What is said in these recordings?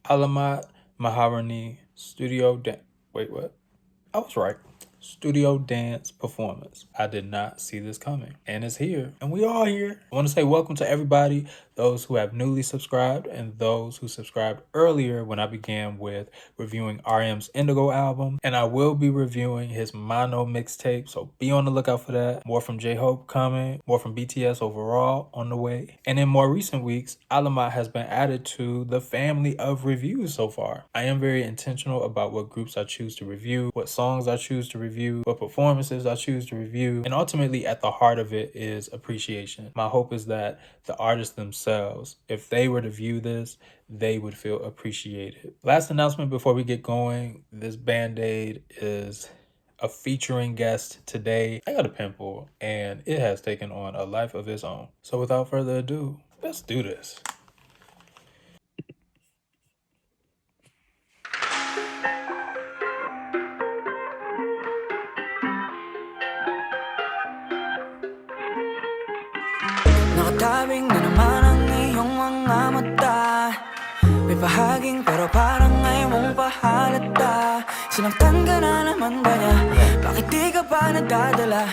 ALAMAT Maharani Wait, what? I was right. Studio dance performance. I did not see this coming. And it's here. And we all here. I want to say welcome to everybody, those who have newly subscribed and those who subscribed earlier when I began with reviewing RM's Indigo album. And I will be reviewing his Mono mixtape, so be on the lookout for that. More from J-Hope coming, more from BTS overall on the way. And in more recent weeks, ALAMAT has been added to the family of reviews so far. I am very intentional about what groups I choose to review, what songs I choose to review, what performances I choose to review, and ultimately at the heart of it is appreciation. My hope is that the artists themselves, if they were to view this, they would feel appreciated. Last announcement before we get going, this Band-Aid is a featuring guest today. I got a pimple and it has taken on a life of its own. So without further ado, let's do this. Nakatawing na naman ang iyong mga mata. May bahaging pero parang ngayon mong pahalata. Sinaktan ka na naman ba niya? Bakit di ka pa nadadala?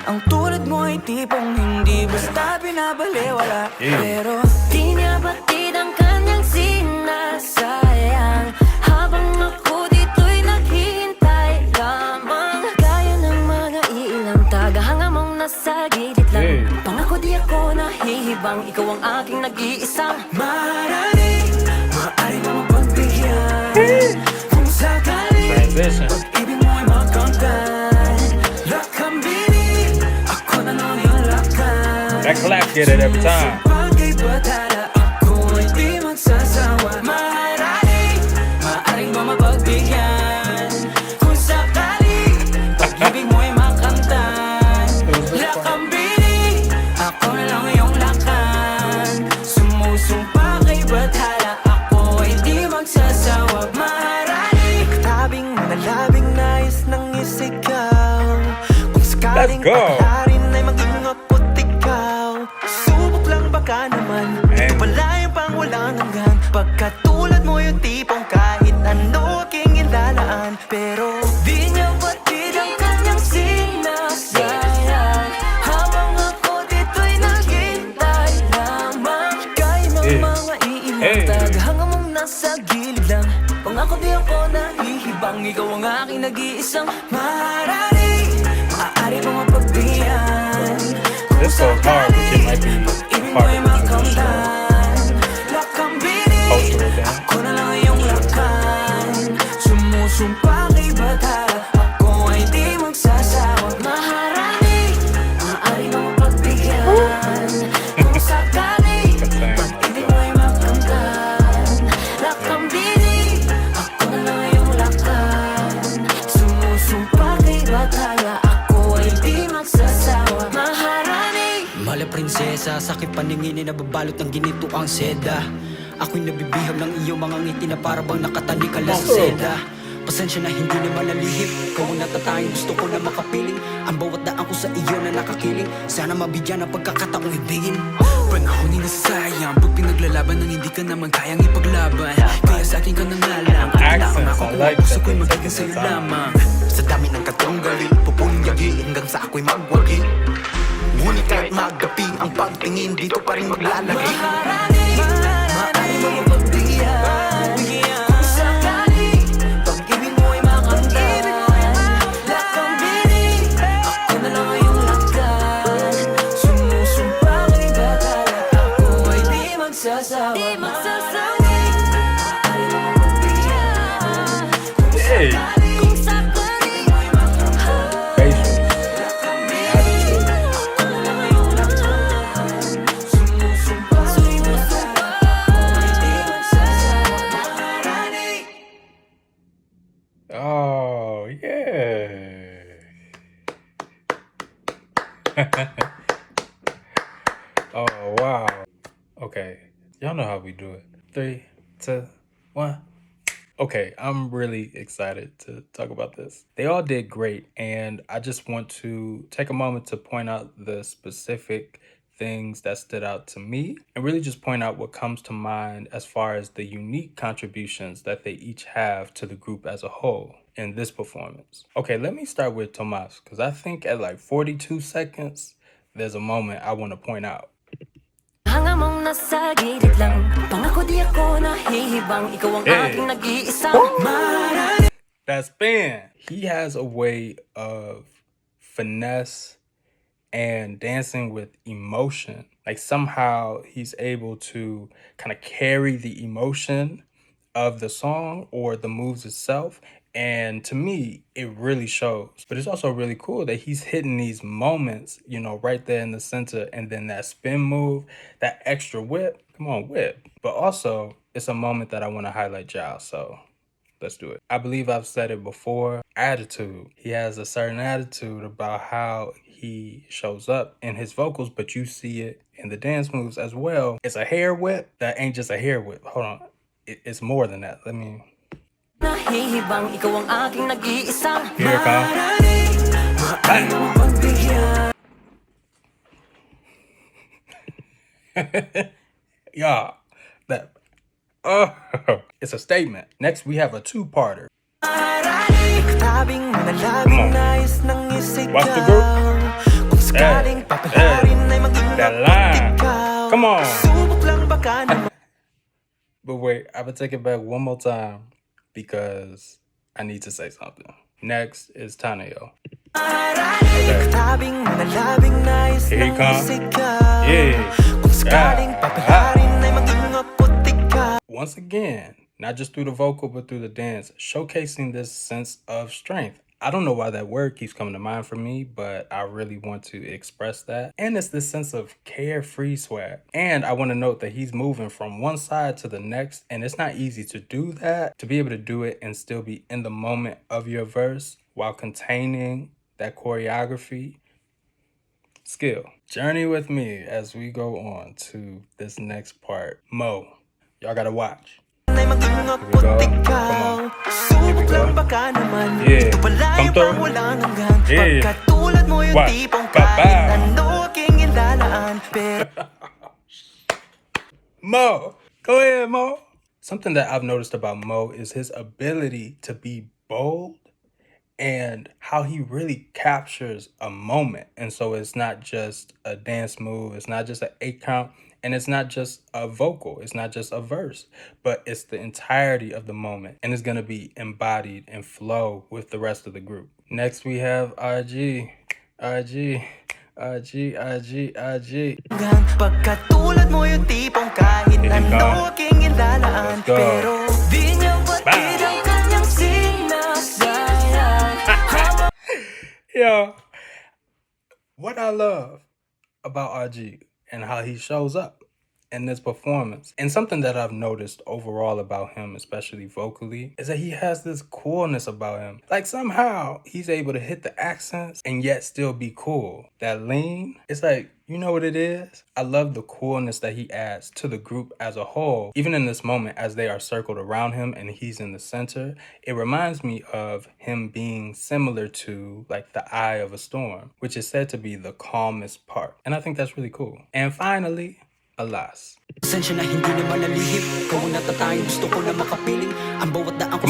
Ang tulad mo ay tipong hindi basta binabaliwala. Pero di niya batid ang kanyang sinasayang habang ako dito'y naghihintay lamang. Gaya ng mga ilang tagahanga mong nasa gilid lang. Pangako di ako nahihibang, ikaw ang aking nag-iisang Maharani. Maaari mo mapagbigyan kung sakali pag-ibig mo ay makamtan. Lakambini, ako na lang yung lakan. That clap get it every time. Bagay batala, ako ay di magsasawa. Maharani, maaari mo mapagbigyan kung sakali pag-ibig mo ay makamtan. Lakambini, ako na lang yung lakan. Sumusumpa kay batala, ako ay di magsasawa. Maharani, nagtabing nalabing nais ng isigaw. Kung sakaling paglarin ay maging ako't ikaw. Subok lang baka naman, ito pala yung pang walang hanggan. Pagkatulad mo yung tipong kahit ano aking ilalaan. Pero di niya batid ang kanyang sinasayang habang ako dito'y naghintay lamang. Gaya ng mga iilang tagahanga mong nasa gilid lang. Pangako di ako nahihibang, ikaw ang aking nag-iisang Maharani. Maaari mo mapagbigyan kung sakali pag-ibig mo ay makamtan. Lakambini, ako na lang iyong lakan. Sumusumpa kay batala, ako ay di magsasawa. Maharani, maaari mo mapagbigyan kung sakali pag-ibig mo ay makamtan. Lakambini, ako na lang iyong lakan. Sumusumpa kay batala, ako ay di magsasawa. Maharani, mala prinsesa, sakit paningin na nababalot ng ginito ang seda. Ako'y nabibihag ng iyong mga ngiti na parabang nakatali ka lang sa seda. Pasensya na hindi naman nalihip, ikaw ang natatanging gusto ko na makapiling. Ang bawat daan ko sa iyo na nakakiling, sana mabigyan ng pagkakataong ibigin. Panahon ay nasasayang, pag pinaglalaban ng hindi ka naman kayang ipaglaban. Kaya sa akin ka nangalang, kailangan ako kung ang puso ko'y magiging sa'yo lamang. Sa dami ng katunggali, pupunyagi hanggang sa ako'y magwagi. Ngunit kahit magapi, ang pagtingin dito pa rin maglalagi. Maharani, maaari mo mapagbigyan kung sakali pag-ibig mo ay makamtan. Lakambini, ako na lang iyong lakan. Sumusumpa kay batala, ako ay di magsasawa. Maharani, maaari mo mapagbigyan kung sakali pag-ibig mo ay makamtan. Oh, yeah. Oh, wow. Okay. Y'all know how we do it. 3, 2, 1. Okay, I'm really excited to talk about this. They all did great, and I just want to take a moment to point out the specific things that stood out to me and really just point out what comes to mind as far as the unique contributions that they each have to the group as a whole in this performance. Okay, let me start with Tomas, because I think at like 42 seconds, there's a moment I want to point out. Hanga mong nasa gilid lang. Pangako di ako nahihibang. Ikaw ang aking nag-iisang Maharani. That's Ben. He has a way of finesse and dancing with emotion. Like somehow he's able to kind of carry the emotion of the song or the moves itself. And to me, it really shows. But it's also really cool that he's hitting these moments, you know, right there in the center. And then that spin move, that extra whip. Come on, whip. But also, it's a moment that I want to highlight Giles. So let's do it. I believe I've said it before. Attitude. He has a certain attitude about how he shows up in his vocals, but you see it in the dance moves as well. It's a hair whip that ain't just a hair whip. Hold on. It's more than that. Let me. Nahihibang, ikaw ang aking nag-iisang Here it comes. Yeah. That. Oh, it's a statement. Next, we have a two-parter. Watch the group. That line. Come on. But wait, I'm gonna take it back one more time because I need to say something. Next is Taneo. Okay. Here he comes. Yeah. Once again, not just through the vocal, but through the dance, showcasing this sense of strength. I don't know why that word keeps coming to mind for me, but I really want to express that. And it's this sense of carefree swag. And I want to note that he's moving from one side to the next, and it's not easy to do that, to be able to do it and still be in the moment of your verse while containing that choreography. Skill. Journey with me as we go on to this next part. Mo, y'all gotta watch. Here we go. Come on. Here we go. Yeah. Come through. Yeah. What? Bye-bye. Mo. Go ahead, Mo. Something that I've noticed about Mo is his ability to be bold and how he really captures a moment. And so it's not just a dance move, it's not just an 8 count, and it's not just a vocal, it's not just a verse, but it's the entirety of the moment, and it's gonna be embodied and flow with the rest of the group. Next we have RG. Pagkatulad mo yung tipong kahit ano aking ilalaan, pero di niya batid ang kanyang sinasayang. Yo, what I love about RG and how he shows up in this performance, and something that I've noticed overall about him, especially vocally, is that he has this coolness about him. Like somehow he's able to hit the accents and yet still be cool. That lean, it's like, you know what it is? I love the coolness that he adds to the group as a whole. Even in this moment, as they are circled around him and he's in the center, it reminds me of him being similar to like the eye of a storm, which is said to be the calmest part. And I think that's really cool. And finally, Alas. Come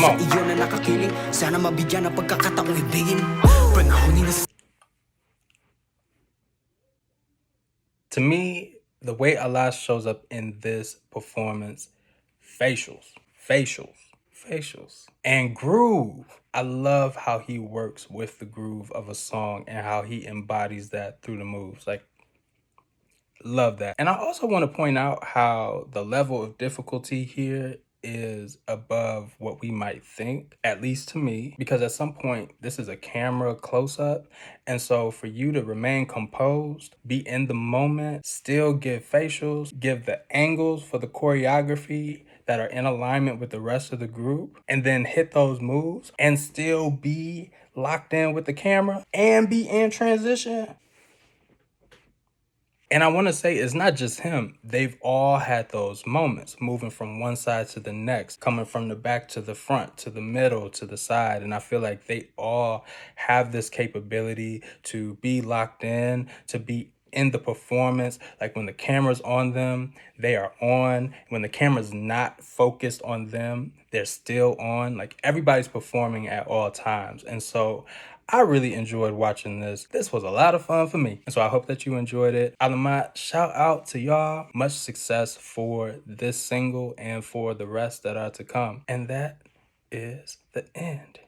on. To me, the way Alas shows up in this performance, facials, and groove. I love how he works with the groove of a song and how he embodies that through the moves. Like, love that. And I also want to point out how the level of difficulty here is above what we might think, at least to me, because at some point this is a camera close-up, and so for you to remain composed, be in the moment, still give facials, give the angles for the choreography that are in alignment with the rest of the group, and then hit those moves and still be locked in with the camera and be in transition. And I want to say it's not just him. They've all had those moments, moving from one side to the next, coming from the back to the front, to the middle, to the side. And I feel like they all have this capability to be locked in, to be in the performance. Like when the camera's on them, they are on. When the camera's not focused on them, they're still on. Like everybody's performing at all times. And so I really enjoyed watching this. This was a lot of fun for me. And so I hope that you enjoyed it. Alamat, shout out to y'all. Much success for this single and for the rest that are to come. And that is the end.